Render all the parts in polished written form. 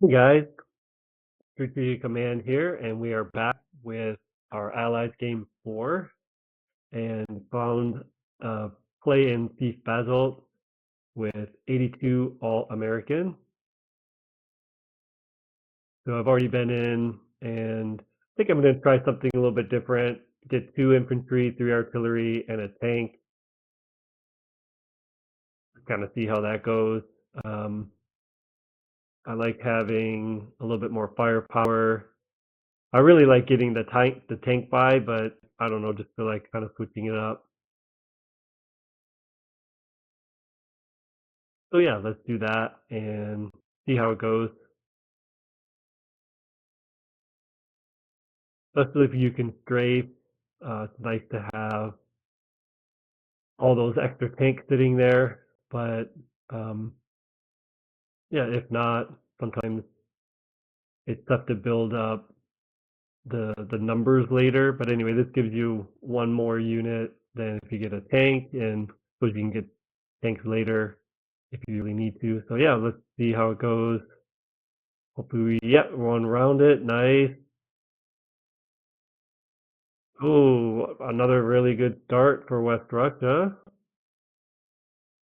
Hey guys, Strategic Command here, and we are back with our Allies Game 4 and found play in Thief Basalt with 82 All-American. So I've already been in, and I think I'm going to try something a little bit different. Get 2 infantry, 3 artillery, and a tank. Kind of see how that goes. Um, I like having a little bit more firepower. I really like getting the tank by, but I don't know, just feel like kind of switching it up. So yeah, let's do that and see how it goes. Especially if you can strafe. It's nice to have all those extra tanks sitting there, but um, yeah, if not, sometimes it's tough to build up the numbers later. But anyway, this gives you one more unit than if you get a tank, and so you can get tanks later if you really need to. So yeah, let's see how it goes. Hopefully, yeah, run around it. Nice. Oh, another really good start for West Russia.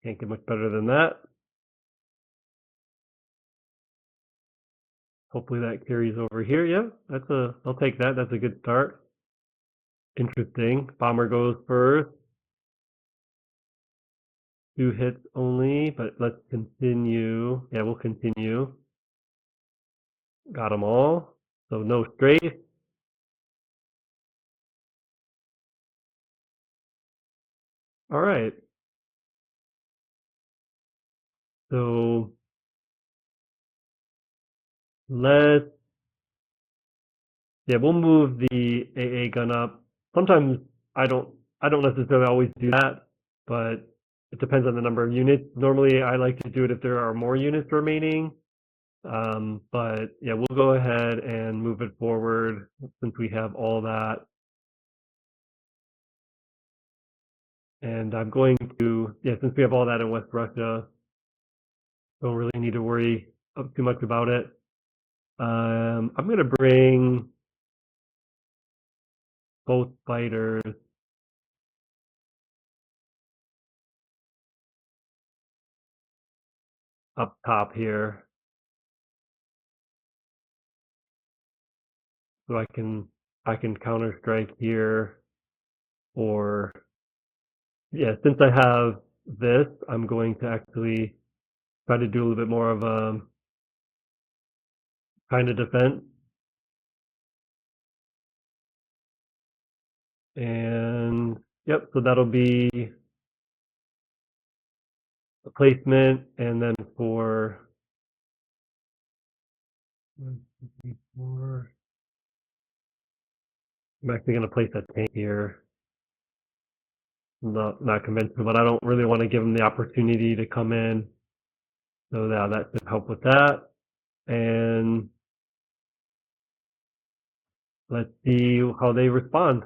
Can't get much better than that. Hopefully that carries over here. Yeah, I'll take that. That's a good start. Interesting. Bomber goes first. 2 hits only, but let's continue. Yeah, we'll continue. Got them all. So no strafe. All right. So let's, yeah, we'll move the AA gun up. Sometimes I don't, I don't necessarily always do that, but it depends on the number of units. Normally, I like to do it if there are more units remaining. But yeah, we'll go ahead and move it forward since we have all that. And I'm going to, yeah, since we have all that in West Russia, don't really need to worry too much about it. I'm going to bring both fighters up top here, so I can counter strike here, or yeah, since I have this, I'm going to actually try to do a little bit more of a kind of defense. And yep, so that'll be a placement, and then for 1, 2, 3, 4, I'm actually going to place a tank here. Not conventional, but I don't really want to give them the opportunity to come in. So yeah, that should help with that. And let's see how they respond.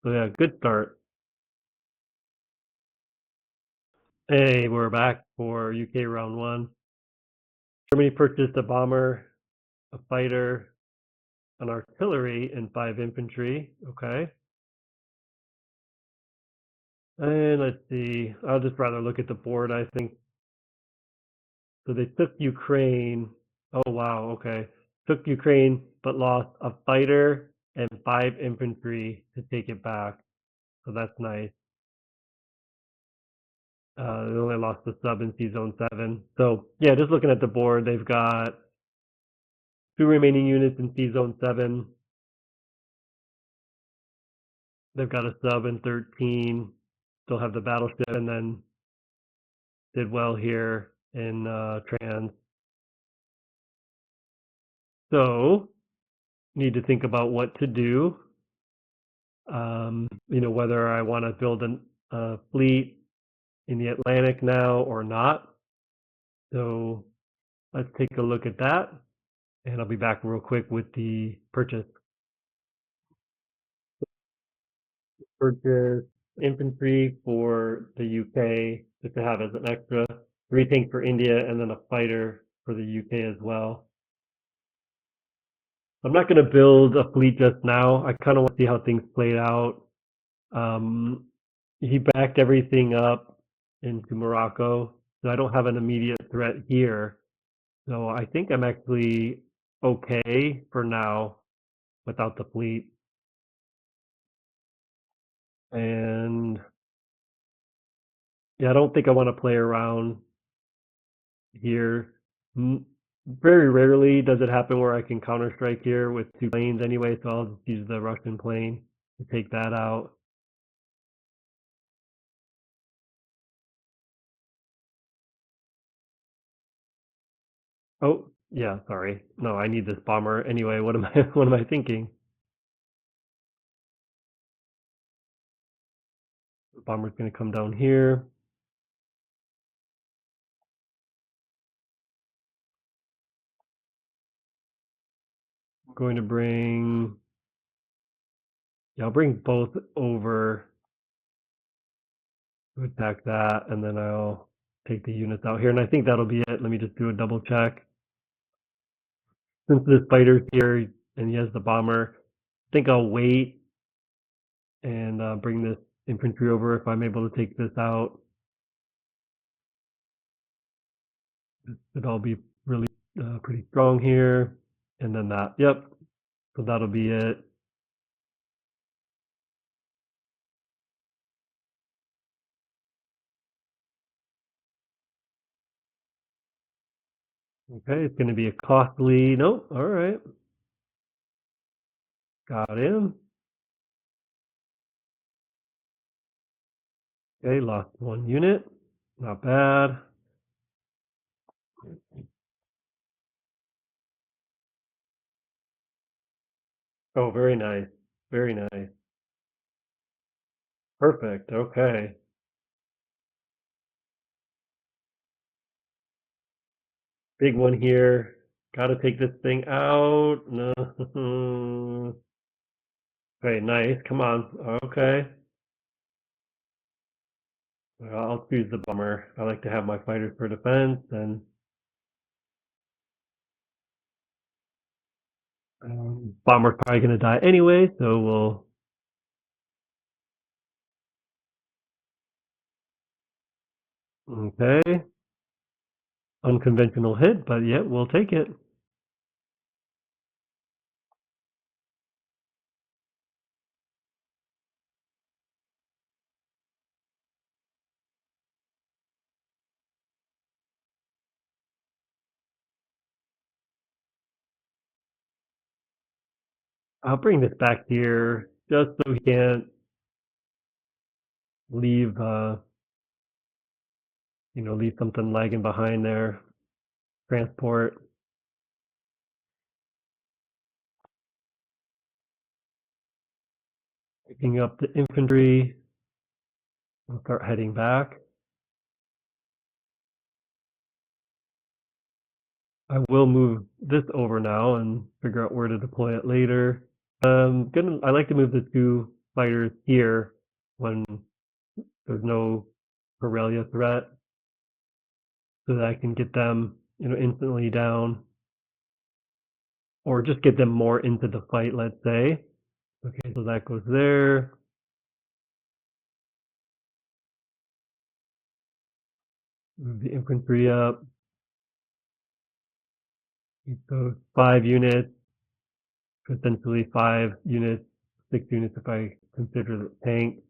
So yeah, good start. Hey, we're back for UK round 1. Germany purchased a bomber, a fighter, an artillery, and 5 infantry. Okay. And let's see. I'll just rather look at the board, I think. So they took Ukraine. Oh, wow. Okay. Took Ukraine, but lost a fighter and 5 infantry to take it back. So that's nice. They only lost the sub in Sea Zone 7. So, yeah, just looking at the board, they've got 2 remaining units in Sea Zone 7. They've got a sub in 13. Still have the battleship, and then did well here in Trans. So, need to think about what to do. Whether I want to build a fleet in the Atlantic now or not. So let's take a look at that, and I'll be back real quick with the purchase. Purchase infantry for the UK just to have as an extra, 3 tanks for India, and then a fighter for the UK as well. I'm not going to build a fleet just now. I kind of want to see how things played out. Um, he backed everything up into Morocco, so I don't have an immediate threat here. So I think I'm actually okay for now without the fleet. And yeah, I don't think I want to play around here. Very rarely does it happen where I can counter strike here with two planes anyway, so I'll just use the Russian plane to take that out. Oh, yeah, sorry. No, I need this bomber anyway. What am I what am I thinking? The bomber's gonna come down here. I'm going to bring yeah, I'll bring both over to attack that, and then I'll take the units out here. And I think that'll be it. Let me just do a double check. Since this fighter's here and he has the bomber, I think I'll wait and bring this infantry over if I'm able to take this out. It'll all be really pretty strong here. And then that, yep. So that'll be it. Okay, it's going to be a costly. Nope. All right. Got him. Okay, lost one unit. Not bad. Oh, very nice. Very nice. Perfect. Okay. Big one here. Got to take this thing out. No. Okay, nice. Come on. Okay. Well, I'll choose the bomber. I like to have my fighters for defense, and bomber's probably going to die anyway, so we'll. Okay. Unconventional hit, but yeah, we'll take it. I'll bring this back here just so he can't leave, leave something lagging behind there. Transport, picking up the infantry. We'll start heading back. I will move this over now and figure out where to deploy it later. I like to move the two fighters here when there's no Corellia threat, so that I can get them, instantly down, or just get them more into the fight. Let's say. Okay, so that goes there. Move the infantry up. So 5 units, potentially 5 units, 6 units if I consider the tank.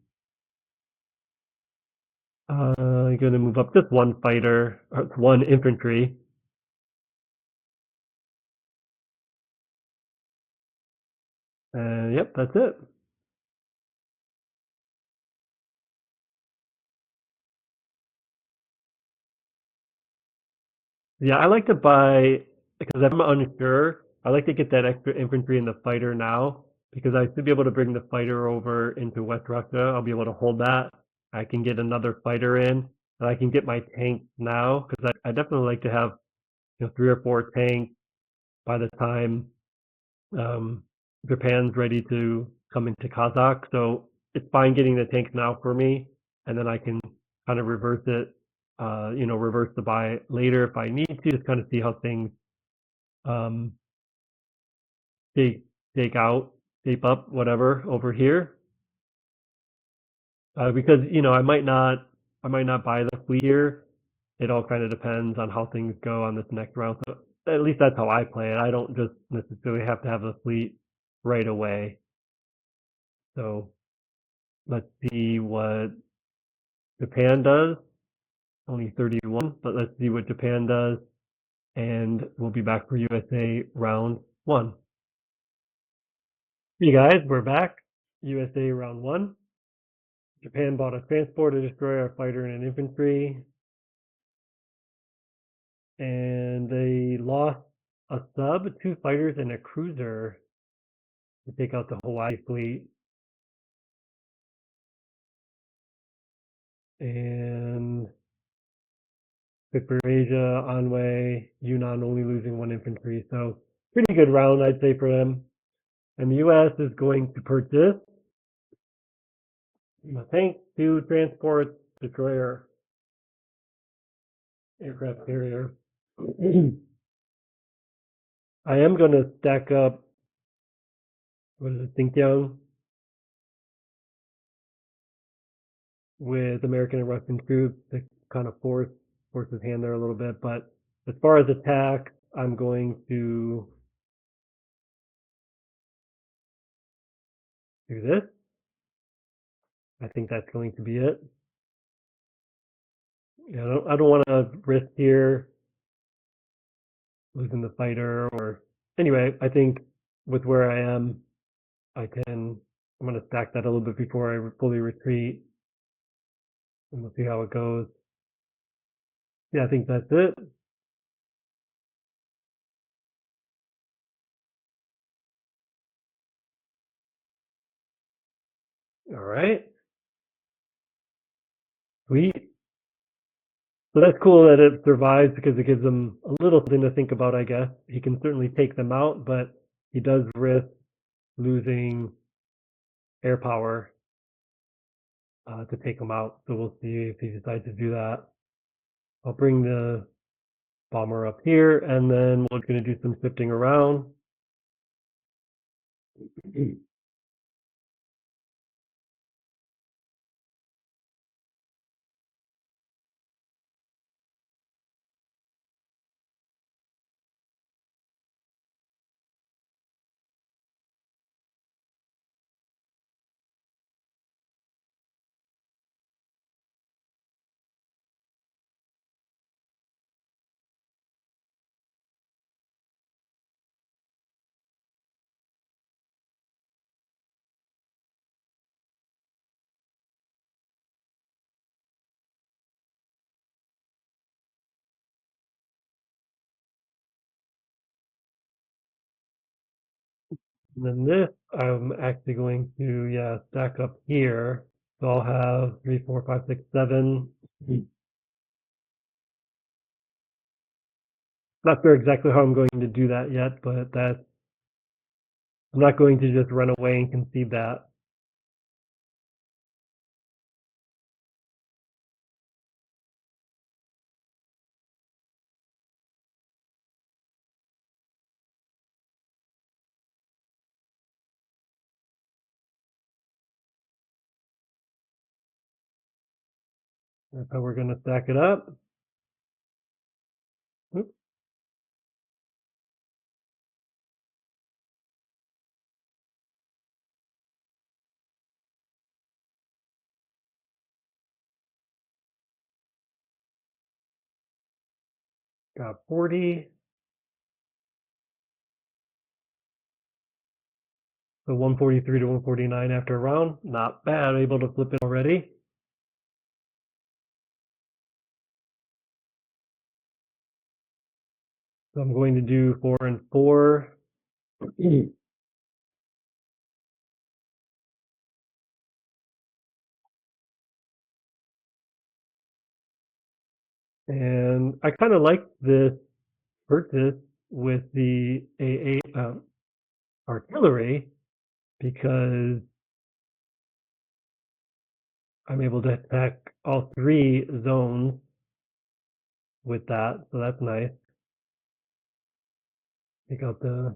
I'm going to move up just one fighter, or one infantry. And yep, that's it. Yeah, I like to buy, because I'm unsure, I like to get that extra infantry in the fighter now, because I should be able to bring the fighter over into West Russia. I'll be able to hold that. I can get another fighter in, and I can get my tank now, because I definitely like to have 3 or 4 tanks by the time um, Japan's ready to come into Kazakh. So it's fine getting the tanks now for me, and then I can kind of reverse it, reverse the buy later if I need to, just kind of see how things um, stake stake out, shape up, whatever over here. Because I might not buy the fleet here. It all kind of depends on how things go on this next round. So at least that's how I play it. I don't just necessarily have to have the fleet right away. So let's see what Japan does. Only 31, but let's see what Japan does. And we'll be back for USA round one. Hey guys, we're back. USA round one. Japan bought a transport, a destroyer, a fighter, and an infantry. And they lost a sub, two fighters, and a cruiser to take out the Hawaii fleet. And Victor Asia, Anhui, Yunnan only losing one infantry. So pretty good round, I'd say, for them. And the U.S. is going to purchase a tank, two transports, destroyer, aircraft carrier. I am going to stack up, what is it, Xinjiang with American and Russian troops to kind of force his hand there a little bit. But as far as attack, I'm going to do this. I think that's going to be it. Yeah, I don't want to risk here losing the fighter or anyway. I think with where I am, I'm going to stack that a little bit before I fully retreat, and we'll see how it goes. Yeah, I think that's it. All right, sweet. So that's cool that it survives because it gives him a little something to think about, I guess. He can certainly take them out, but he does risk losing air power to take them out. So we'll see if he decides to do that. I'll bring the bomber up here, and then we're going to do some shifting around. And then this, I'm actually going to, stack up here. So I'll have 3, 4, 5, 6, 7. Not sure exactly how I'm going to do that yet, but I'm not going to just run away and concede that. That's how we're going to stack it up. Oops. Got 40. So 143 to 149 after a round. Not bad. Able to flip it already. So I'm going to do 4 and 4. And I kind of like this purchase with the AA artillery because I'm able to attack all 3 zones with that. So that's nice. Take out the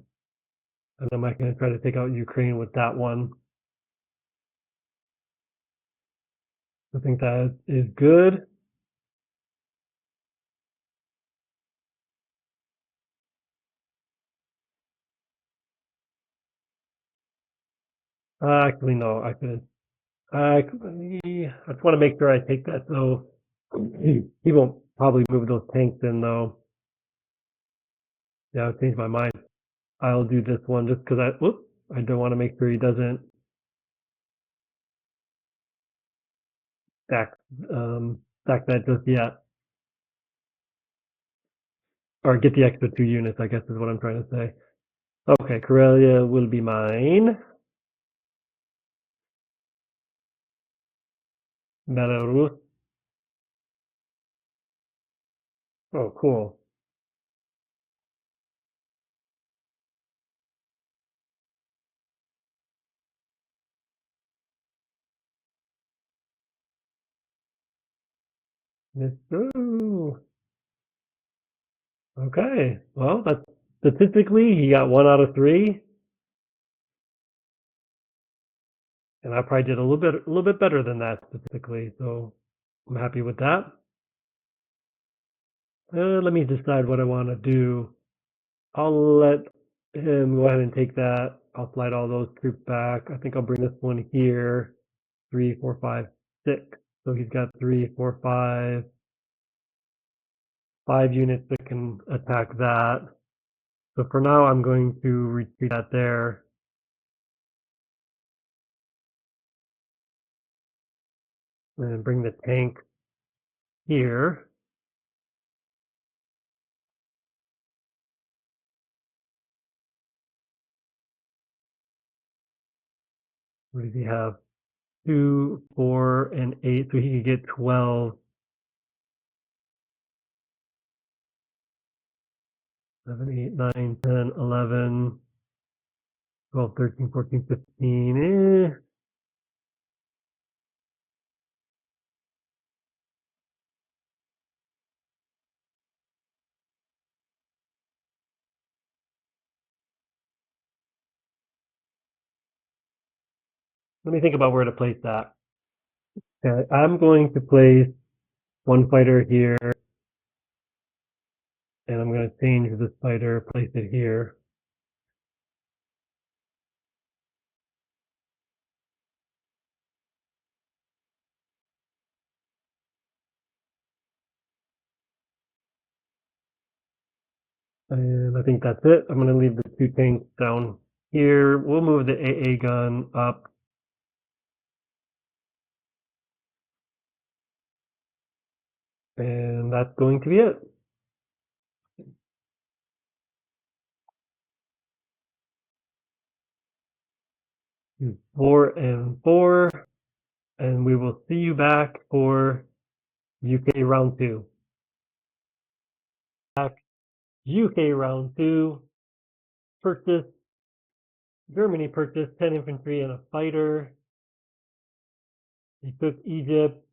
and I'm not going to try to take out Ukraine with that one. I think that is good. Actually, no, I couldn't. I just want to make sure I take that, so he won't probably move those tanks in, though. Yeah, I've changed my mind. I'll do this one just because I don't want to make sure he doesn't stack stack that just yet, or get the extra 2 units. I guess is what I'm trying to say. Okay, Karelia will be mine. Belarus. Oh, cool. Ooh. Okay. Well, that's statistically he got 1 out of 3, and I probably did a little bit better than that statistically. So I'm happy with that. Let me decide what I want to do. I'll let him go ahead and take that. I'll slide all those troops back. I think I'll bring this one here. 3, 4, 5, 6. So he's got 3, 4, 5 units that can attack that. So for now, I'm going to retreat that there and bring the tank here. What does he have? 2, 4, and 8. So he could get 12. 7, 8, 9, 10, 11, 12, 13, 14, 15. Let me think about where to place that. Okay, I'm going to place one fighter here, and I'm going to change this fighter, place it here. And I think that's it. I'm going to leave the 2 tanks down here. We'll move the AA gun up. And that's going to be it. 4 and 4. And we will see you back for UK round 2. Back UK round 2. Germany purchased 10 infantry and a fighter. They took Egypt.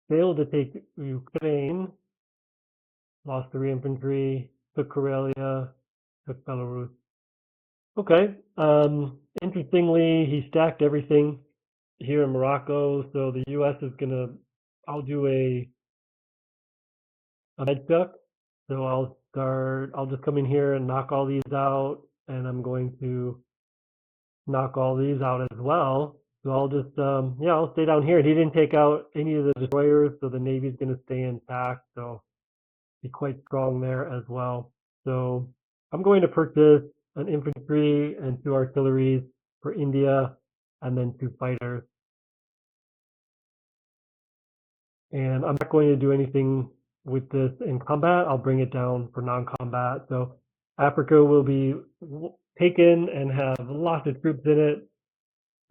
Failed to take Ukraine. Lost 3 infantry. Took Karelia. Took Belarus. Okay. Interestingly, he stacked everything here in Morocco. So the U.S. is gonna. I'll do a med chuck. So I'll start. I'll just come in here and knock all these out, and I'm going to knock all these out as well. So I'll just I'll stay down here. He didn't take out any of the destroyers, so the Navy's gonna stay intact. So be quite strong there as well. So I'm going to purchase an infantry and 2 artilleries for India, and then 2 fighters. And I'm not going to do anything with this in combat. I'll bring it down for non-combat. So Africa will be taken and have lots of troops in it.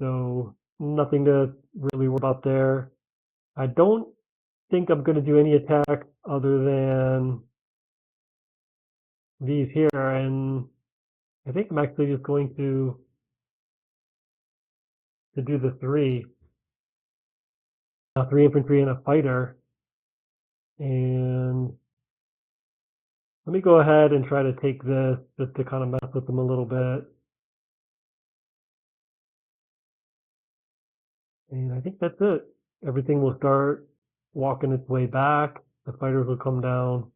So nothing to really worry about there. I don't think I'm going to do any attacks other than these here, and I think I'm actually just going to do the 3 infantry and a fighter. And let me go ahead and try to take this just to kind of mess with them a little bit. And I think that's it. Everything will start walking its way back. The fighters will come down.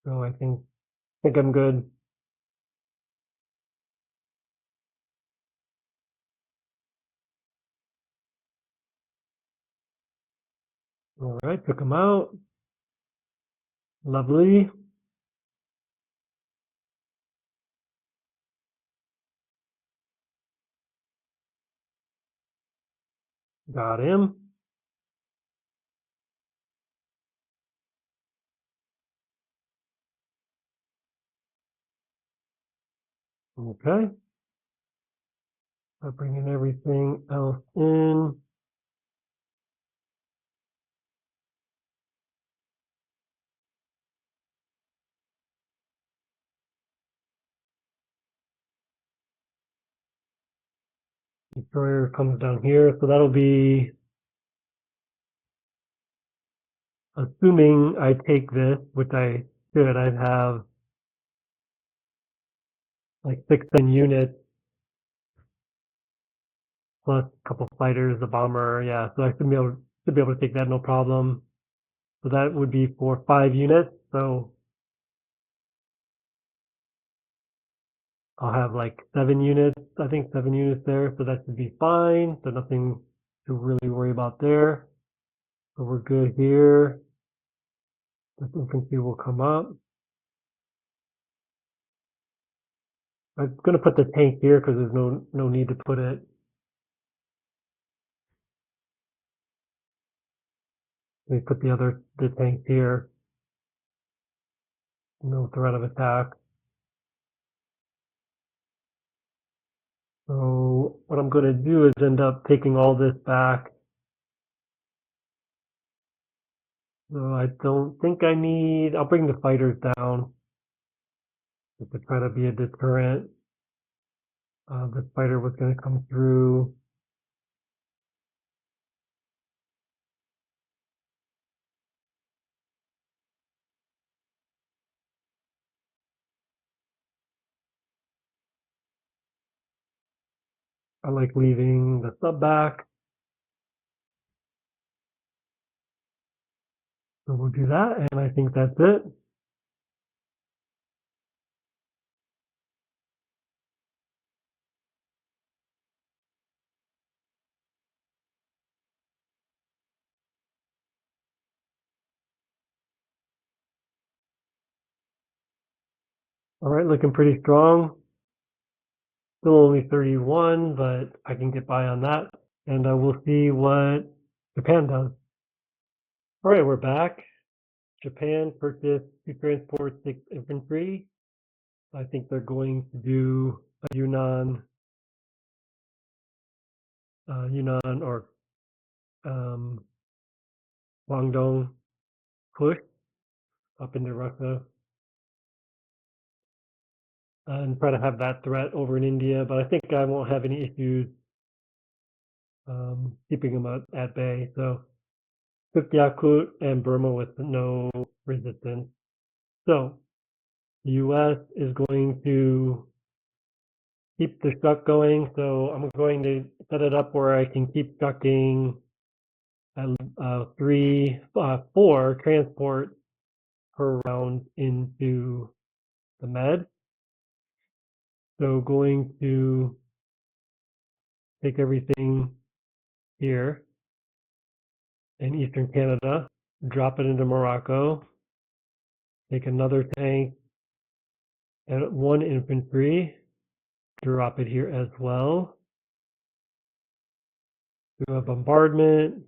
So I think I'm good. All right, took him out. Lovely. Got him. Okay. I'm bringing everything else in. Destroyer comes down here, so that'll be, assuming I take this, which I should, I'd have like 6-10 units plus a couple fighters, a bomber, yeah. So I should be able to take that no problem. So that would be for 5 units. So I'll have like 7 units. I think 7 units there. So that should be fine. So nothing to really worry about there. So we're good here. This infantry will come up. I'm gonna put the tank here because there's no need to put it. We put the tank here. No threat of attack. So what I'm gonna do is end up taking all this back. So I don't think I'll bring the fighters down just to try to be a deterrent. The fighter was gonna come through. I like leaving the sub back. So we'll do that, and I think that's it. All right, looking pretty strong. Still only 31, but I can get by on that. And we'll see what Japan does. All right, we're back. Japan purchased 2 transport 6 infantry. I think they're going to do a Yunnan or Guangdong push up into Russia and try to have that threat over in India. But I think I won't have any issues keeping them at bay. So took Yakut and Burma with no resistance. So the U.S. is going to keep the shuck going. So I'm going to set it up where I can keep shucking at 4 transports per round into the Med. So going to take everything here in Eastern Canada, drop it into Morocco, take another tank and 1 infantry, drop it here as well. Do a bombardment.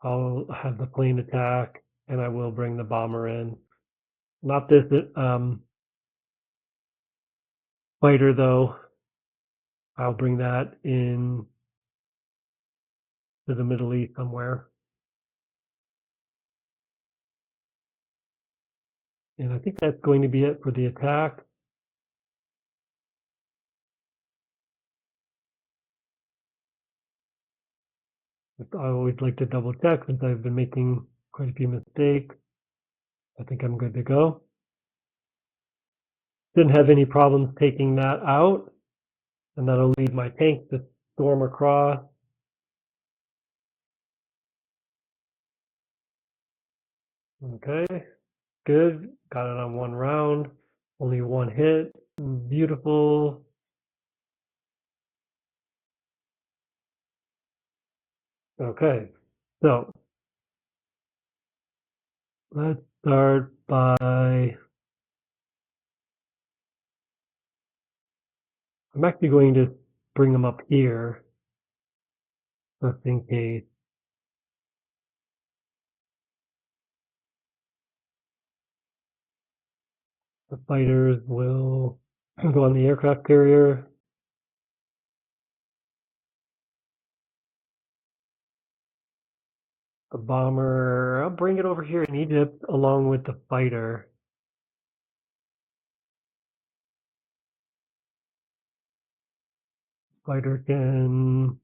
I'll have the plane attack, and I will bring the bomber in. Not this fighter though. I'll bring that in to the Middle East somewhere. And I think that's going to be it for the attack. I always like to double check since I've been making quite a few mistakes. I think I'm good to go. Didn't have any problems taking that out, and that'll leave my tank to storm across. Okay, good. Got it on one round. Only one hit. Beautiful. Okay, so let's start by. I'm actually going to bring them up here, just in case. The fighters will go on the aircraft carrier. The bomber, I'll bring it over here in Egypt along with the fighter. Fighter can.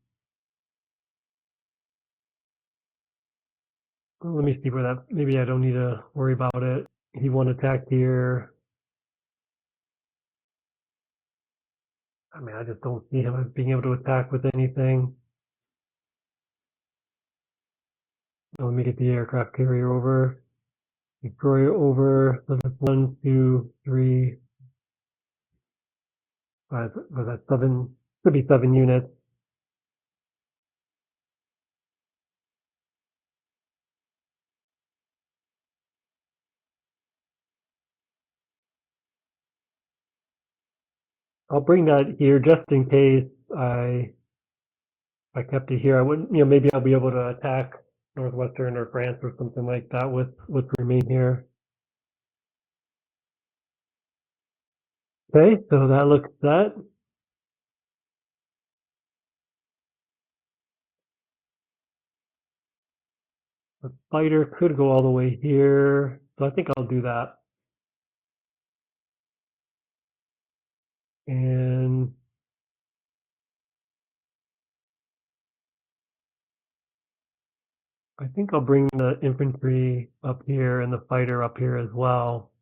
Let me see where that. Maybe I don't need to worry about it. He won't attack here. I mean, I just don't see him being able to attack with anything. Let me get the aircraft carrier over. Destroyer over. So that's 1, 2, 3, 5. Was that 7? Could be 7 units. I'll bring that here just in case I kept it here. I wouldn't, maybe I'll be able to attack Northwestern or France or something like that with what's remain here. Okay, so that looks set. The fighter could go all the way here, so I think I'll do that. And I think I'll bring the infantry up here and the fighter up here as well.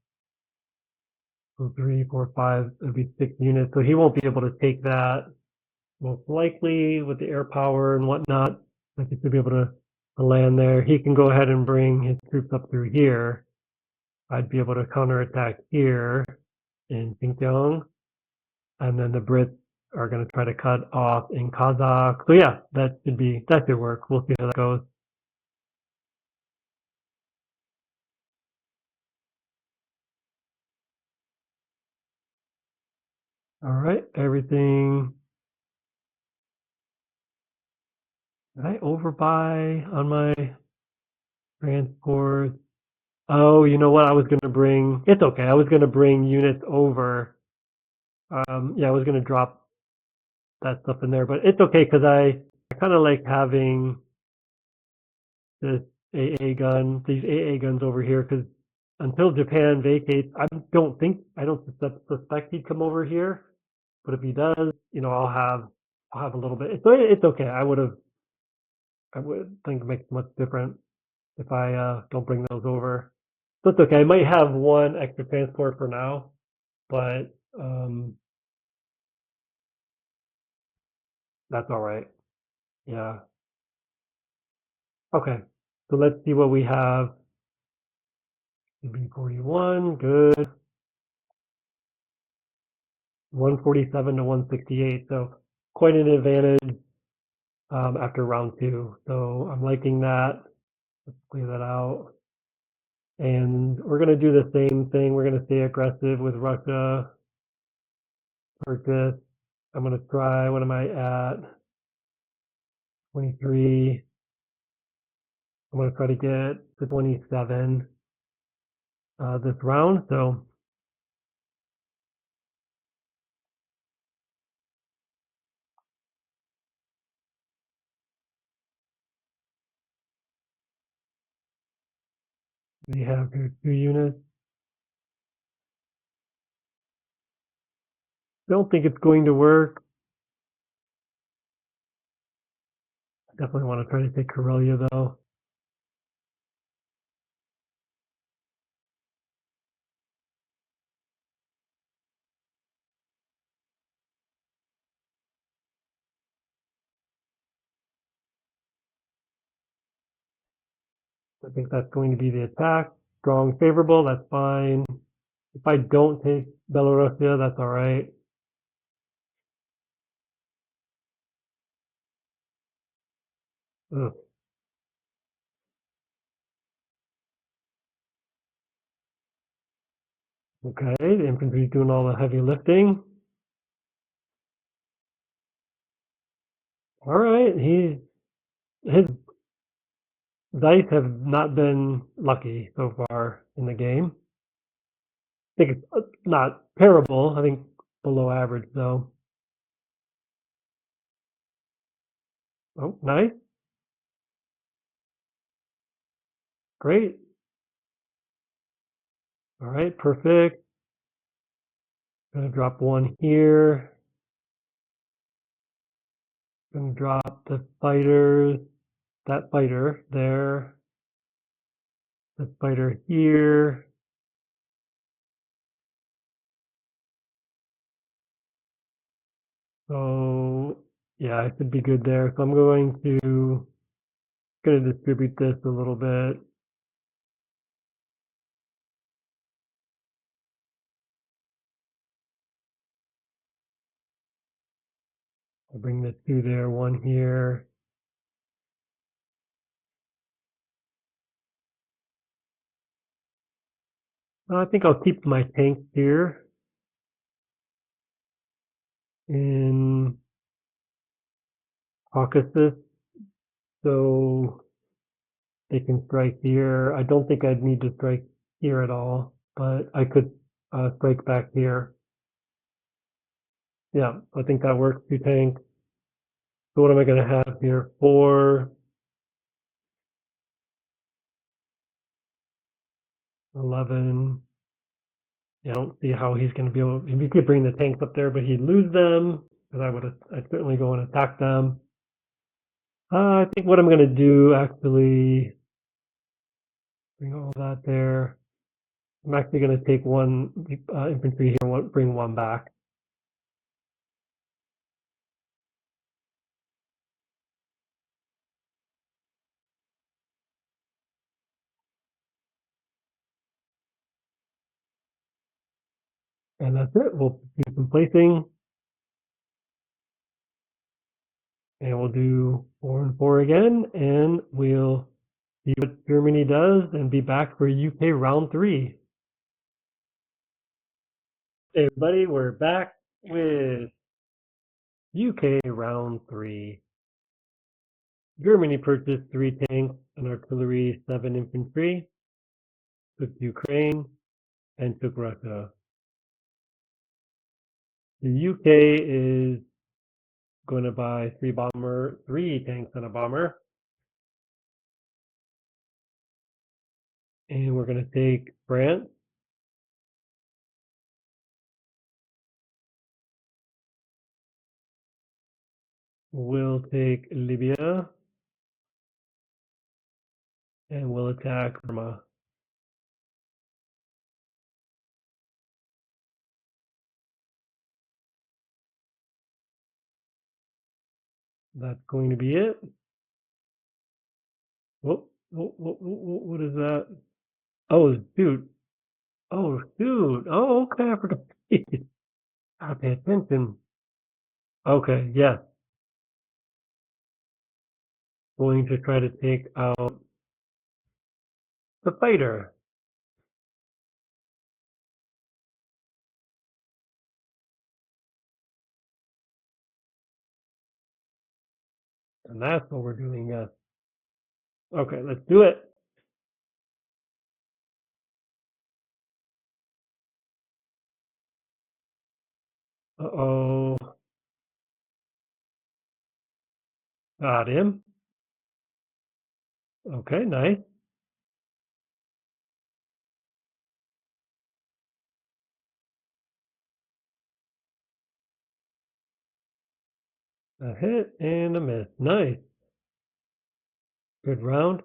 So 3, 4, 5, it'll be 6 units. So he won't be able to take that most likely with the air power and whatnot. I think he'll be able to land there. He can go ahead and bring his troops up through here. I'd be able to counterattack here in Xinjiang. And then the Brits are going to try to cut off in Kazakh. So yeah, that should work. We'll see how that goes. All right, everything. Did I overbuy on my transport? Oh, you know what? I was going to bring. It's okay. I was going to bring units over. Yeah, I was going to drop that stuff in there, but it's okay because I kind of like having this AA gun, these AA guns over here, because until Japan vacates, I don't suspect he'd come over here. But if he does, I'll have a little bit. It's okay. I would think it makes much difference if I don't bring those over. So it's okay. I might have one extra transport for now, but that's all right. Yeah. Okay. So let's see what we have. B41, good. 147 to 168. So quite an advantage after round 2. So I'm liking that. Let's clear that out. And we're going to do the same thing. We're going to stay aggressive with Russia. Purchase. I'm going to try, what am I at? 23. I'm going to try to get to 27 this round. So we have here 2 units. Don't think it's going to work. Definitely want to try to take Karelia though. I think that's going to be the attack. Strong favorable, that's fine. If I don't take Belarusia, that's all right. Ugh. Okay, the infantry's doing all the heavy lifting. All right, his dice have not been lucky so far in the game. I think it's not terrible. I think below average though. Oh, nice, great. All right, perfect. Gonna drop one here. Gonna drop the fighters. That fighter there. The fighter here. So yeah, I should be good there. So I'm gonna distribute this a little bit. I'll bring the two there, one here. I think I'll keep my tanks here in Caucasus, so they can strike here. I don't think I'd need to strike here at all, but I could strike back here. Yeah, I think that works. Two tanks. So what am I going to have here? 4, 11. Yeah, I don't see how he's going to be able. He could bring the tanks up there, but he'd lose them because I'd certainly go and attack them. I think what I'm going to do actually bring all that there. I'm actually going to take one infantry here, bring one back. And that's it. We'll do some placing, and we'll do 4 and 4 again, and we'll see what Germany does and be back for UK round 3. Hey everybody, we're back with UK round 3. Germany purchased 3 tanks, an artillery, 7 infantry, took Ukraine, and took Russia. The UK is going to buy 3 tanks and a bomber. And we're going to take France. We'll take Libya. And we'll attack Burma. That's going to be it. What is that? Oh, shoot. Oh, shoot. Oh, okay. I forgot. I pay attention. Okay, yes. Going to try to take out the fighter. And that's what we're doing, yes. Okay, let's do it. Uh-oh. Got him. Okay, nice. A hit and a miss. Nice. Good round.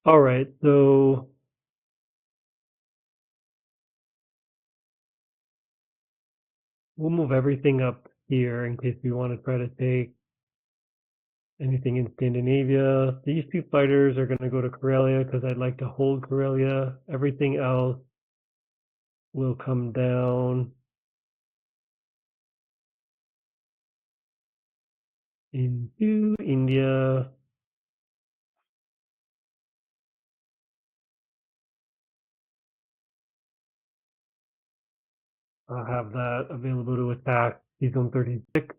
All right, so we'll move everything up here in case we want to try to take anything in Scandinavia. These two fighters are going to go to Karelia because I'd like to hold Karelia. Everything else will come down into India. I'll have that available to attack Season 36.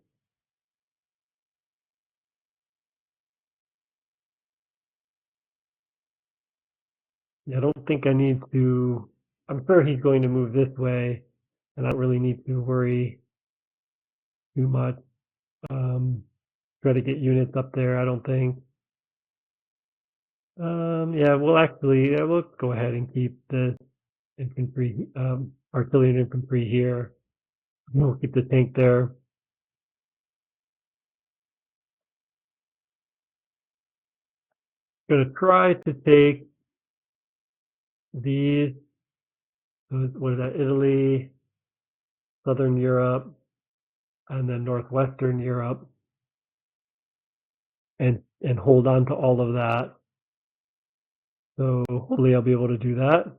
I don't think I need to. I'm sure he's going to move this way, and I don't really need to worry too much. Um, Try to get units up there, I don't think. Yeah, well, actually, yeah, we'll go ahead and keep the infantry, artillery and infantry here. We'll keep the tank there. Gonna try to take these, what is that, Italy, Southern Europe, and then Northwestern Europe, and hold on to all of that. So hopefully I'll be able to do that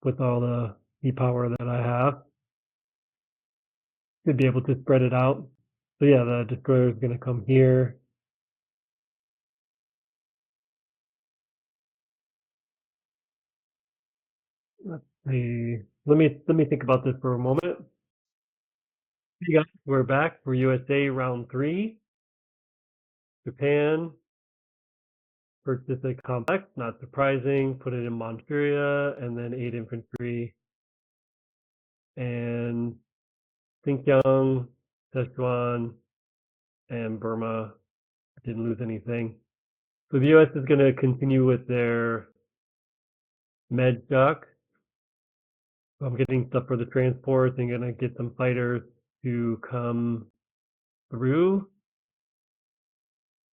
with all the e-power that I have. Should be able to spread it out. So yeah, the destroyer is going to come here. Let's see. Let me think about this for a moment. Hey guys, we're back for USA round 3. Japan purchased a complex, not surprising, put it in Manchuria, and then 8 infantry. And Xinjiang, Sichuan, and Burma didn't lose anything. So the US is going to continue with their med dock. I'm getting stuff for the transports and going to get some fighters to come through.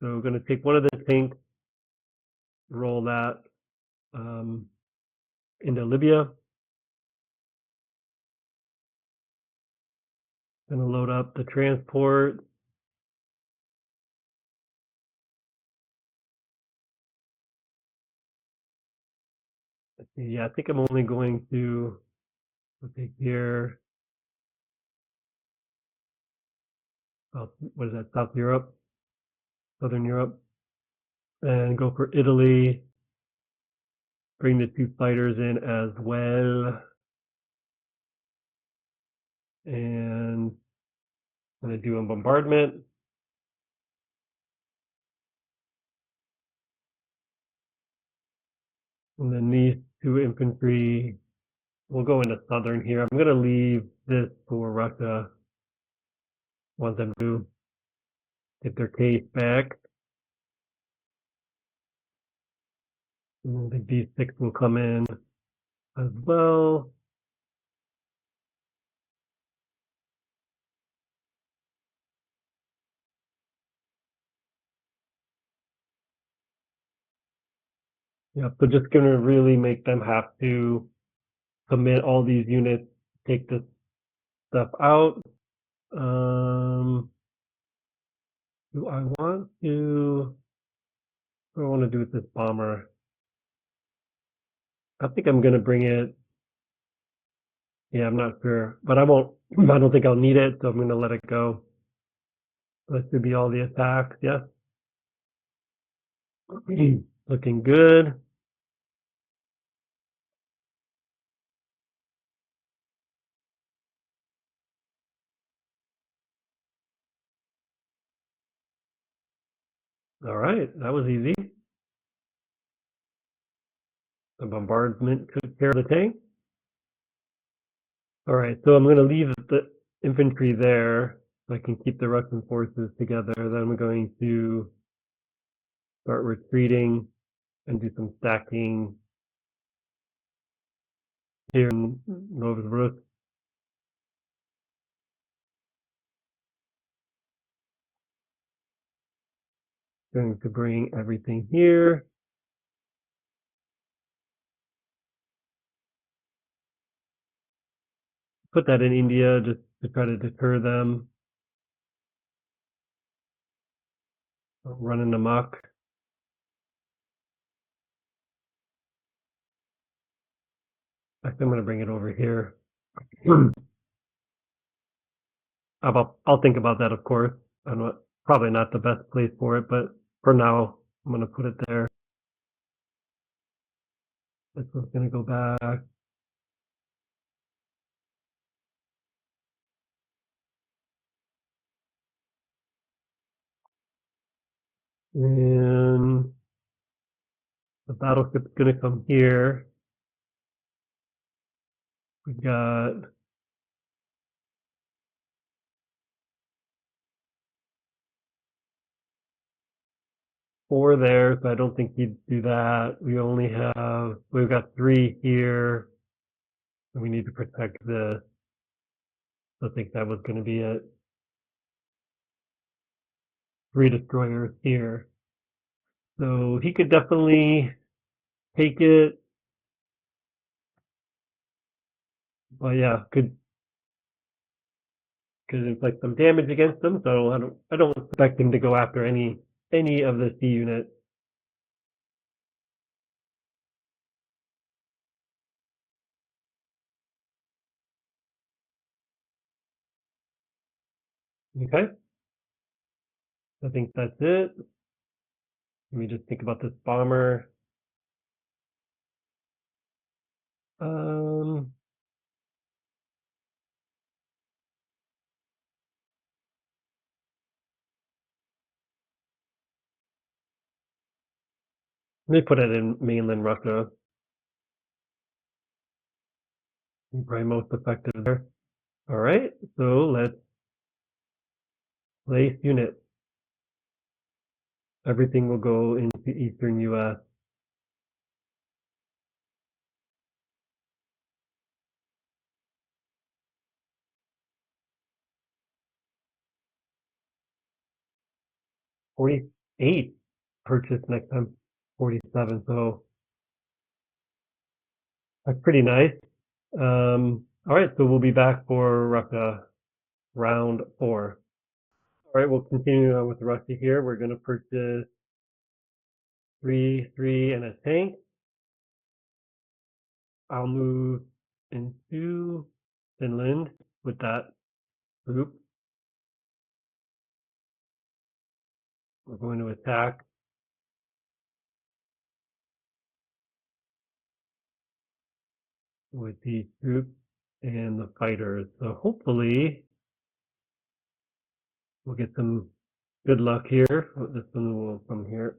So we're going to take one of the tanks, roll that into Libya. Going to load up the transport. Let's see, yeah, I think I'm only going to take here. What is that? South Europe, Southern Europe, and go for Italy. Bring the 2 fighters in as well, and I'm going to do a bombardment. And then these 2 infantry will go into southern here. I'm going to leave this for Russia once I do get their case back. And I think these 6 will come in as well. Yeah, so just going to really make them have to commit all these units, take this stuff out. Do I want to, what do I want to do with this bomber? I think I'm going to bring it. Yeah, I'm not sure, but I won't, I don't think I'll need it, so I'm going to let it go. That should be all the attacks, yes. Looking good. All right, that was easy. The bombardment took care of the tank. All right, so I'm going to leave the infantry there so I can keep the Russian forces together. Then I'm going to start retreating and do some stacking here in Novosibirsk. Going to bring everything here. Put that in India just to try to deter them. running amok. Actually, I'm going to bring it over here. I'll think about that, of course. I'm not, probably not the best place for it, but for now, I'm going to put it there. This one's going to go back. And the battleship's going to come here. We got 4 there, so I don't think he'd do that. We've got 3 here. And we need to protect this. I think that was going to be it. 3 destroyers here. So he could definitely take it. But yeah, could inflict some damage against them. So I don't expect him to go after any of the C units. Okay, I think that's it. Let me just think about this bomber. Um, Let me put it in mainland Russia. Probably most effective there. All right, so let's place units. Everything will go into eastern US. $48 purchase next time. 47, so that's pretty nice. All right, so we'll be back for Russia round 4. All right, we'll continue on with Russia here. We're going to purchase 3 and a tank. I'll move into Finland with that group. We're going to attack with these troops and the fighters. So hopefully we'll get some good luck here. This one will come here.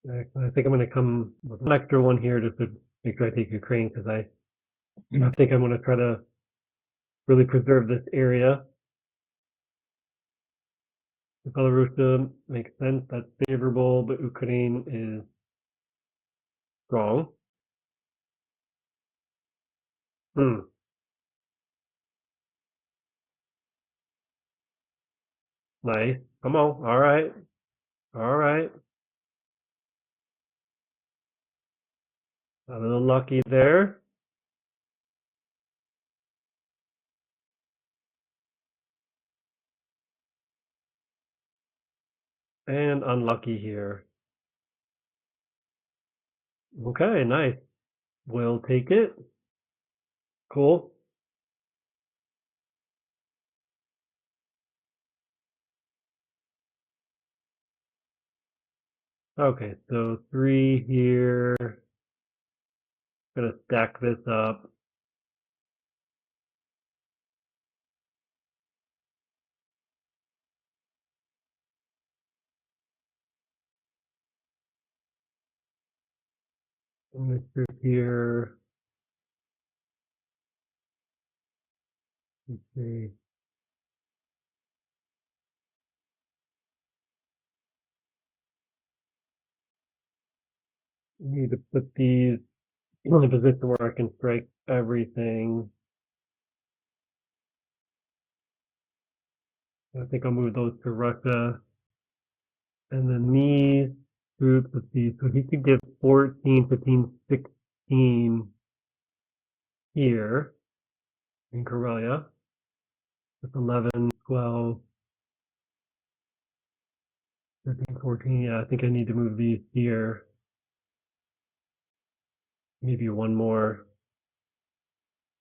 I think I'm going to come with an extra one here just to make sure I take Ukraine because I think I'm going to try to really preserve this area. Belarus makes sense. That's favorable, but Ukraine is strong. Hmm. Nice. Come on. All right. All right. A little lucky there. And unlucky here. Okay, nice. We'll take it. Cool. Okay, so 3 here. Gonna stack this up. And this group here. Let's see. I need to put these in a position where I can strike everything. I think I'll move those to Russia. And then these troops. Let's see. So he could get 14, 15, 16 here in Karelia. That's 11, 12, 13, 14. Yeah, I think I need to move these here. Maybe one more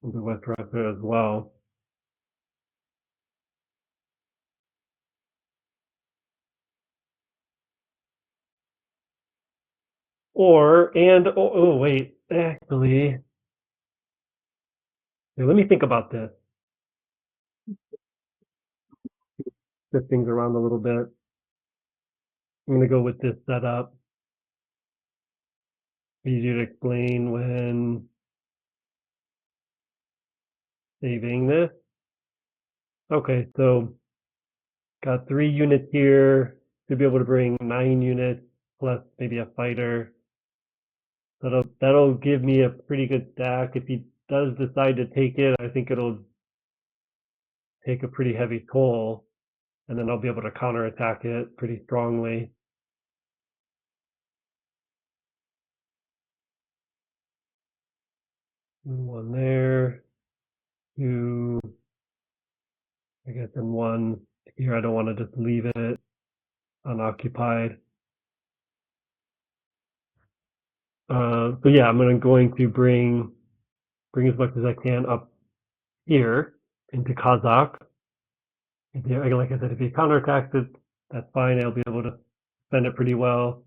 into West Russia as well. Oh, wait, actually, here, let me think about this. Shift things around a little bit. I'm going to go with this setup. Easier to explain when saving this. Okay, so got 3 units here to be able to bring 9 units plus maybe a fighter. That'll give me a pretty good stack. If he does decide to take it, I think it'll take a pretty heavy toll, and then I'll be able to counterattack it pretty strongly. One there, two, I guess, and one here. I don't want to just leave it unoccupied. So yeah, I'm going to bring as much as I can up here into Kazakh. Like I said, if he counterattacks it, that's fine. I'll be able to defend it pretty well.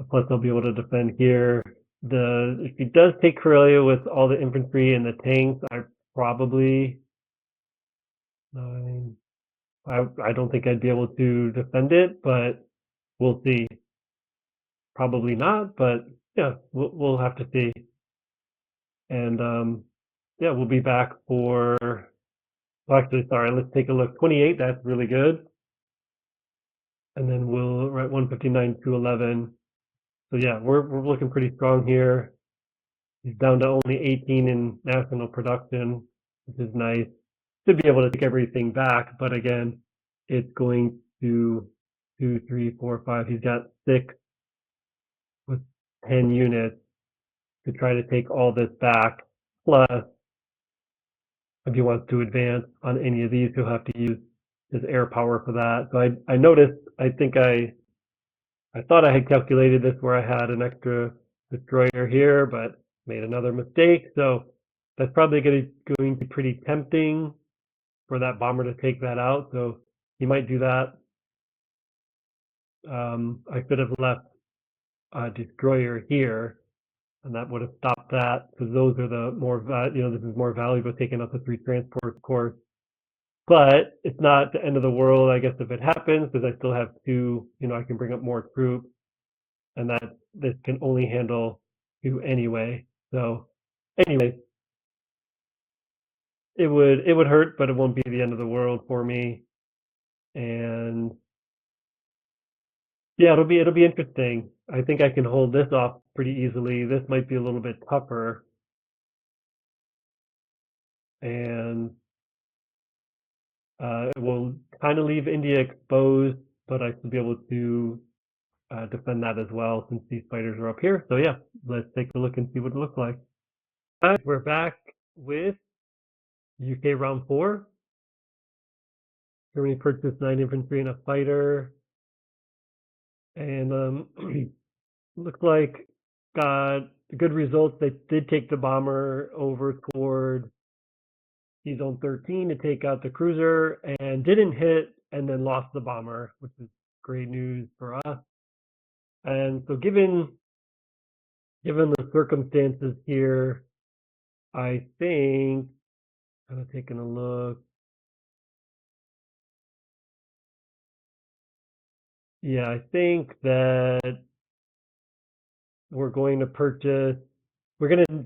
Plus, I'll be able to defend here. If he does take Karelia with all the infantry and the tanks, I probably nine. I don't think I'd be able to defend it, but we'll see. Probably not, but yeah, we'll have to see. And yeah, we'll be back for. Well, actually, sorry. Let's take a look. 28. That's really good. And then we'll write 159 to 11. So yeah, we're looking pretty strong here. He's down to only 18 in national production, which is nice. Should be able to take everything back, but again, it's going to 2, 3, 4, 5. He's got 6 with 10 units to try to take all this back. Plus, if he wants to advance on any of these, he'll have to use his air power for that. So I noticed. I think I thought I had calculated this where I had an extra destroyer here, but made another mistake. So that's probably going to be pretty tempting for that bomber to take that out. So he might do that. I could have left a destroyer here, and that would have stopped that because those are the more, this is more valuable taking out the 3 transports, of course. But it's not the end of the world, I guess, if it happens, because I still have 2, I can bring up more troops, and that this can only handle 2 anyway. So anyway, it would hurt, but it won't be the end of the world for me. And yeah, it'll be interesting. I think I can hold this off pretty easily. This might be a little bit tougher, and it will kind of leave India exposed, but I should be able to defend that as well since these fighters are up here. So yeah, let's take a look and see what it looks like. All right, we're back with UK round 4. Germany purchased 9 infantry and a fighter, and looks like got good results. They did take the bomber over toward Zone 13 to take out the cruiser and didn't hit, and then lost the bomber, which is great news for us. And so given the circumstances here, I think, kind of taking a look. Yeah, I think that we're going to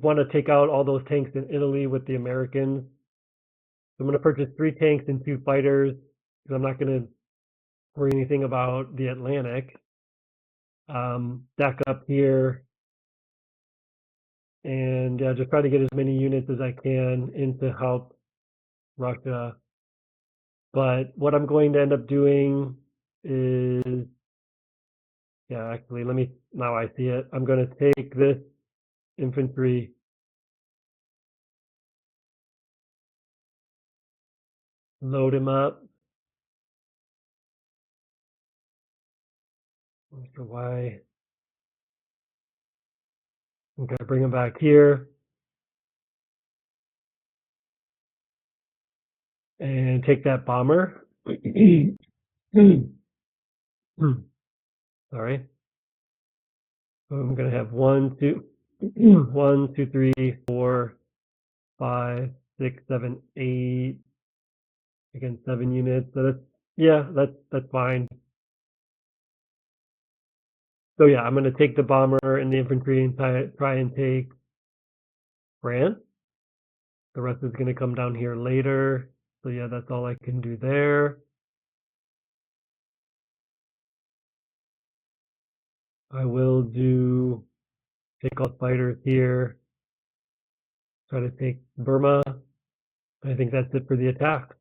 want to take out all those tanks in Italy with the Americans. So I'm going to purchase 3 tanks and 2 fighters because I'm not going to worry anything about the Atlantic. Stack up here and just try to get as many units as I can in to help Russia. But what I'm going to end up doing is Yeah, actually, now I see it. I'm going to take this infantry, load him up. Not sure why. I'm going to bring him back here and take that bomber. Sorry. So I'm going to have 1, 2, 3, 4, 5, 6, 7, 8. Again, 7 units. So that's fine. So yeah, I'm going to take the bomber and the infantry and try and take France. The rest is going to come down here later. So yeah, that's all I can do there. I will take all fighters here. Try to take Burma. I think that's it for the attack.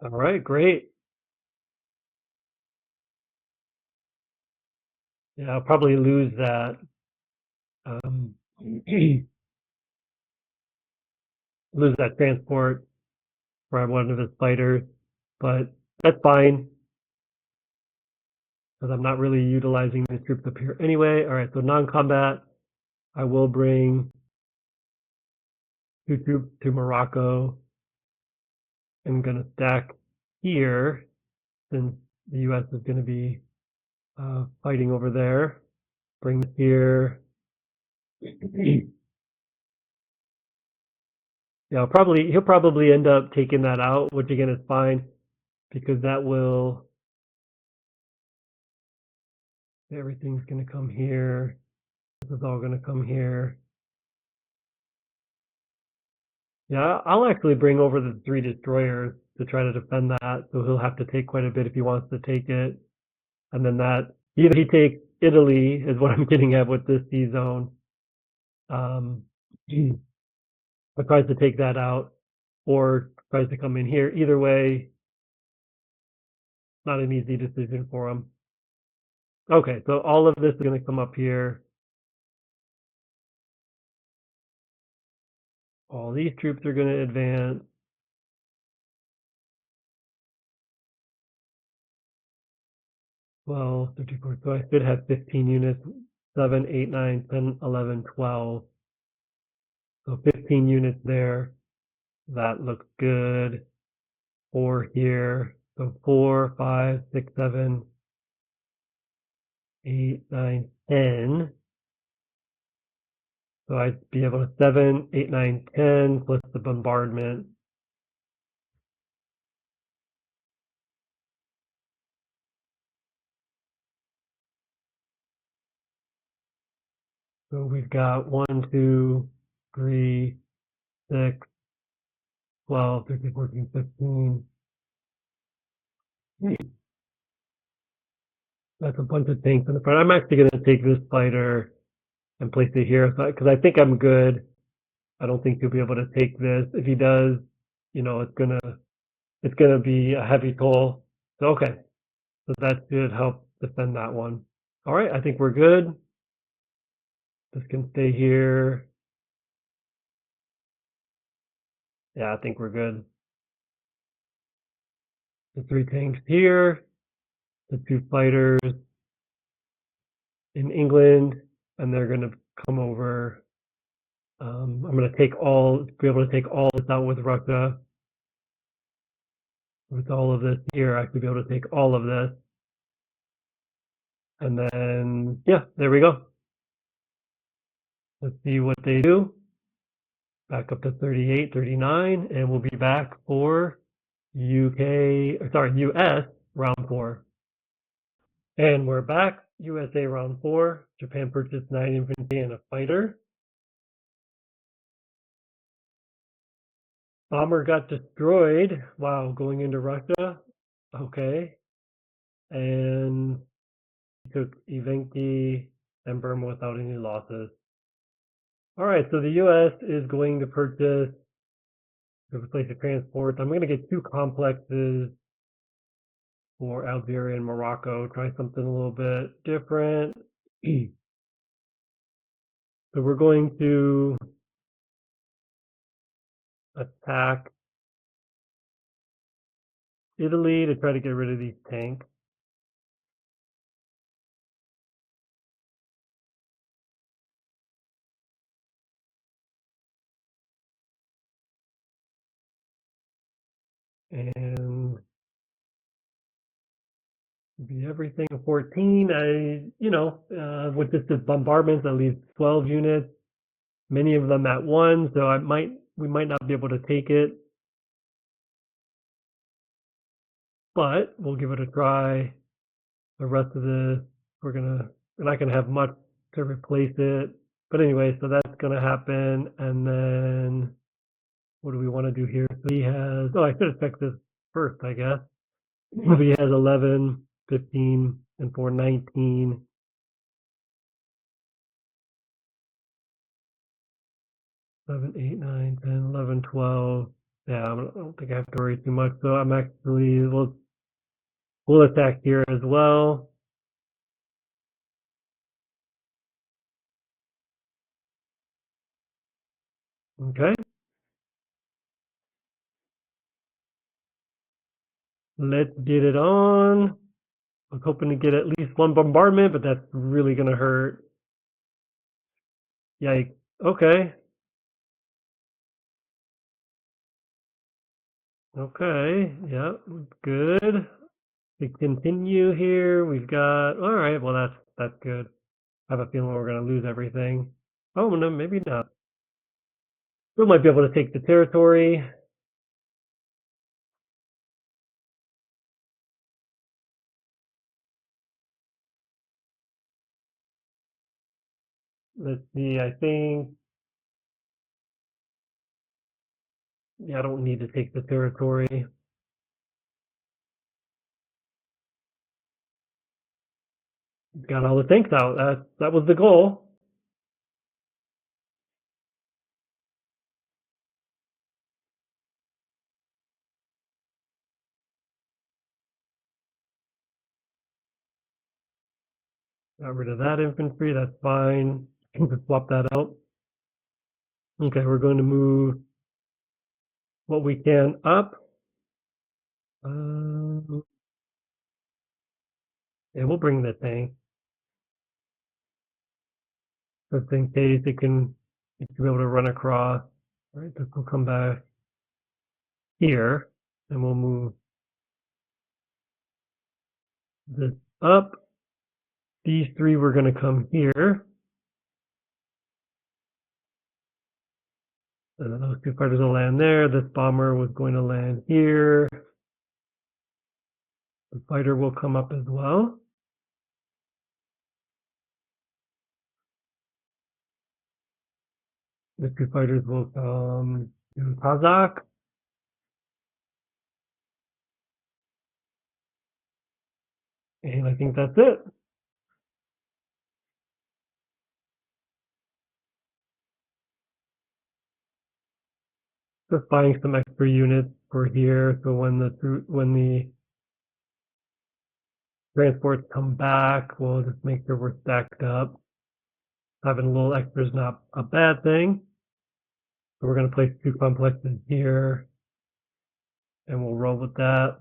All right, great. Yeah, I'll probably lose that. Lose that transport for one of his fighters, but that's fine because I'm not really utilizing the troops up here anyway. All right, so non-combat, I will bring 2 troops to Morocco. I'm going to stack here since the U.S. is going to be fighting over there. Bring this here. Yeah, he'll probably end up taking that out, which again is fine because that will everything's going to come here. This is all going to come here. Yeah, I'll actually bring over the 3 destroyers to try to defend that. So he'll have to take quite a bit if he wants to take it. And then that either he takes Italy is what I'm getting at with this sea zone. Or tries to take that out, or tries to come in here. Either way, not an easy decision for him. Okay, so all of this is going to come up here. All these troops are going to advance. 12, 34. So I should have 15 units. 7, 8, 9, 10, 11, 12. So 15 units there. That looks good. 4 here. So 4, 5, 6, 7, 8, 9, 10. So I'd be able to 7, 8, 9, 10 plus the bombardment. So we've got 1, 2, 3, 6, 12, 13, 14, 15. That's a bunch of tanks in the front. I'm actually going to take this fighter and place it here because I think I'm good. I don't think he'll be able to take this. If he does, it's gonna be a heavy toll. So okay, so that should help defend that one. All right, I think we're good. This can stay here. Yeah, I think we're good. The 3 tanks here, the 2 fighters in England, and they're gonna come over. I'm gonna be able to take all this out with Russia. With all of this here, I should be able to take all of this. And then, yeah, there we go. Let's see what they do. Back up to 38, 39, and we'll be back for US round 4. And we're back. USA round 4. Japan purchased 9 infantry and a fighter. Bomber got destroyed. Wow, going into Russia. Okay. And took Evenki. and Burma without any losses. All right, so the U.S. is going to purchase to replace the transports. I'm going to get 2 complexes for Algeria and Morocco. Try something a little bit different. So we're going to attack Italy to try to get rid of these tanks. And be everything 14. With this bombardment, that leaves 12 units, many of them at one, so we might not be able to take it, but we'll give it a try. The rest of this, we're not gonna have much to replace it. But anyway, so that's gonna happen, and then what do we want to do here? So he has, oh, I should have checked this first, I guess. So he has 11, 15, and 4, 19. 7, 8, 9, 10, 11, 12. Yeah, I don't think I have to worry too much. So we'll attack here as well. Okay. Let's get it on. I was hoping to get at least one bombardment, but that's really gonna hurt. Yikes. Okay. Okay. Yeah, good. We continue here. We've got, all right, well that's good. I have a feeling we're gonna lose everything. Oh no, maybe not. We might be able to take the territory. Let's see, I think, yeah, I don't need to take the territory. Got all the tanks out. That was the goal. Got rid of that infantry. That's fine. You can swap that out. Okay, we're going to move what we can up. Yeah, we'll bring the tank just in case it can be able to run across. All right, this will come back here, and we'll move this up. These 3 were going to come here. And then those 2 fighters will land there. This bomber was going to land here. The fighter will come up as well. The 2 fighters will come to Kazakh. And I think that's it. Just buying some extra units for here, so when the transports come back, we'll just make sure we're stacked up. Having a little extra is not a bad thing. So we're going to place 2 complexes here, and we'll roll with that.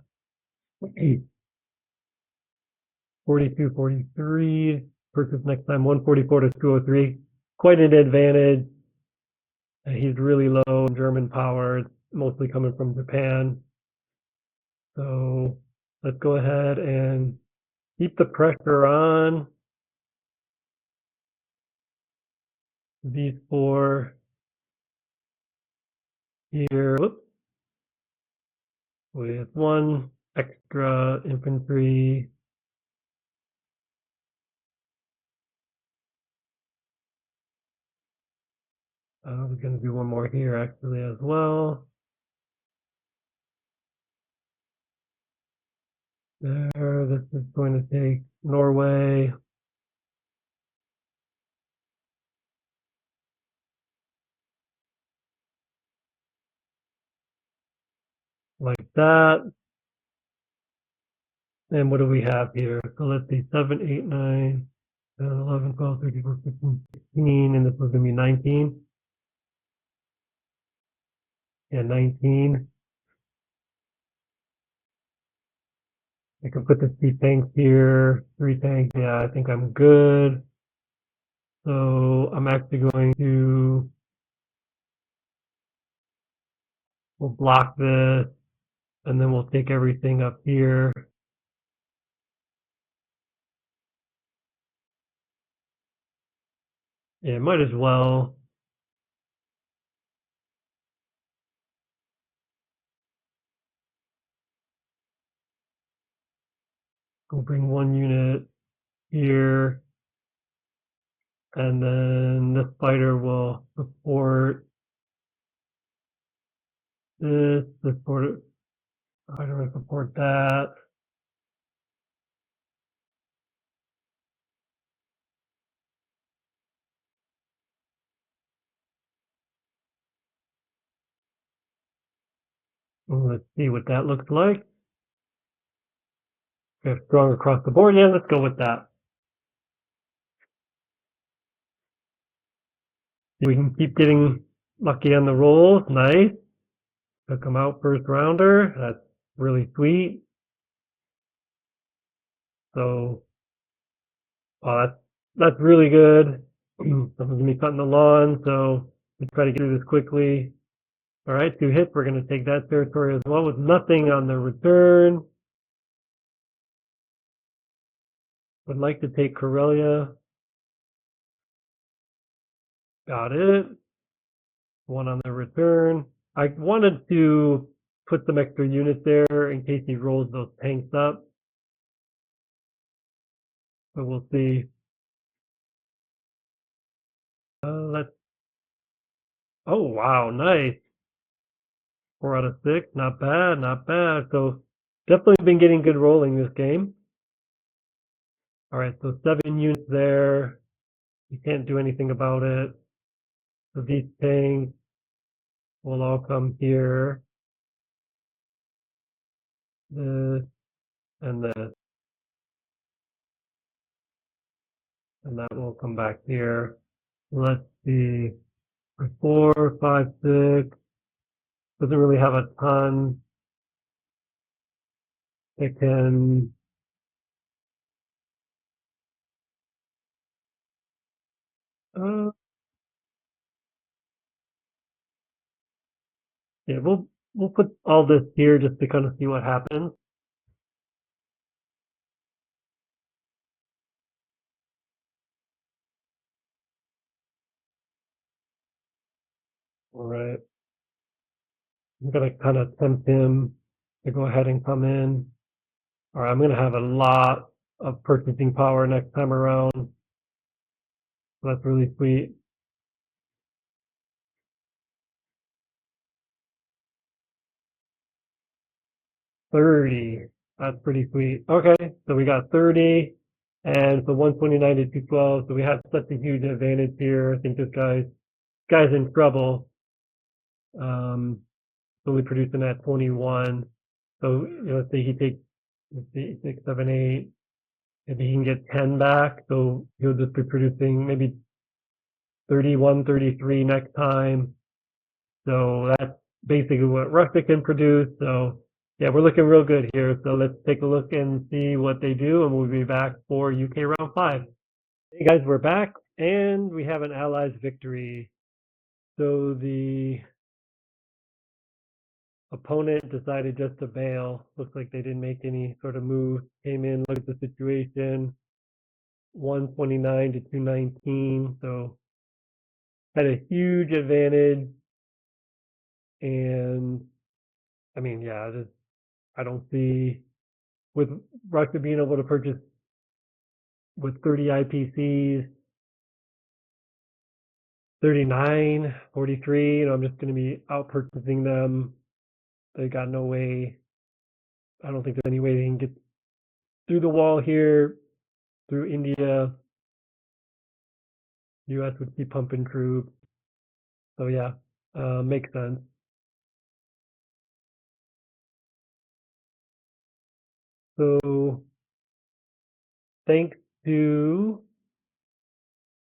42, 43. Purchase next time 144 to 203. Quite an advantage. He's really low in German power. It's mostly coming from Japan. So let's go ahead and keep the pressure on these 4 here. Whoops. With 1 extra infantry. We're going to do 1 more here actually as well. There, this is going to take Norway. like that. And what do we have here? So let's see, 7, 8, 9, 10, 11, 12, 13, 14, 15, 16, and this was going to be 19. Yeah, 19. I can put the 3 tanks here, 3 tanks. Yeah, I think I'm good. So I'm actually going to, we'll block this, and then we'll take everything up here. Yeah, might as well. We'll bring 1 unit here, and then this fighter will support this, support it. How do I support that? Let's see what that looks like. We have strong across the board. Yeah, let's go with that. We can keep getting lucky on the rolls. Nice. Took him out first rounder. That's really sweet. So, that's really good. Someone's gonna be cutting the lawn, so we try to get through this quickly. All right, 2 hits. We're gonna take that territory as well with nothing on the return. Would like to take Corellia. Got it. 1 on the return. I wanted to put some extra units there in case he rolls those tanks up. But we'll see. Let's. Oh wow, nice. 4 out of 6, not bad, not bad. So definitely been getting good rolling this game. All right, so 7 units there. You can't do anything about it. So these tanks will all come here. This and this, and that will come back here. Let's see. 4, 5, 6. Doesn't really have a ton. It can. Uh, yeah, we'll put all this here just to kind of see what happens. All right. I'm gonna kind of tempt him to go ahead and come in. All right, I'm gonna have a lot of purchasing power next time around. So that's really sweet. 30. That's pretty sweet. Okay, so we got 30, and so 129 to 212. So we have such a huge advantage here. I think this guy's in trouble. Only producing at 21. So let's say he takes, let's see, 6, 7, 8. Maybe he can get 10 back. So he'll just be producing maybe 31, 33 next time. So that's basically what Russia can produce. So yeah, we're looking real good here. So let's take a look and see what they do, and we'll be back for UK round 5. Hey guys, we're back, and we have an Allies victory. So the opponent decided just to bail. Looks like they didn't make any sort of move. Came in, looked at the situation. 129 to 219. So had a huge advantage. And I mean, yeah, I don't see with Russia being able to purchase with 30 IPCs, 39, 43. I'm just going to be out purchasing them. They got no way. I don't think there's any way they can get through the wall here, through India. US would keep pumping troops. So yeah, makes sense. So thanks to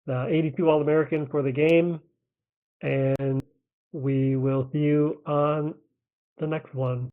the 82 All-American for the game, and we will see you on the next one.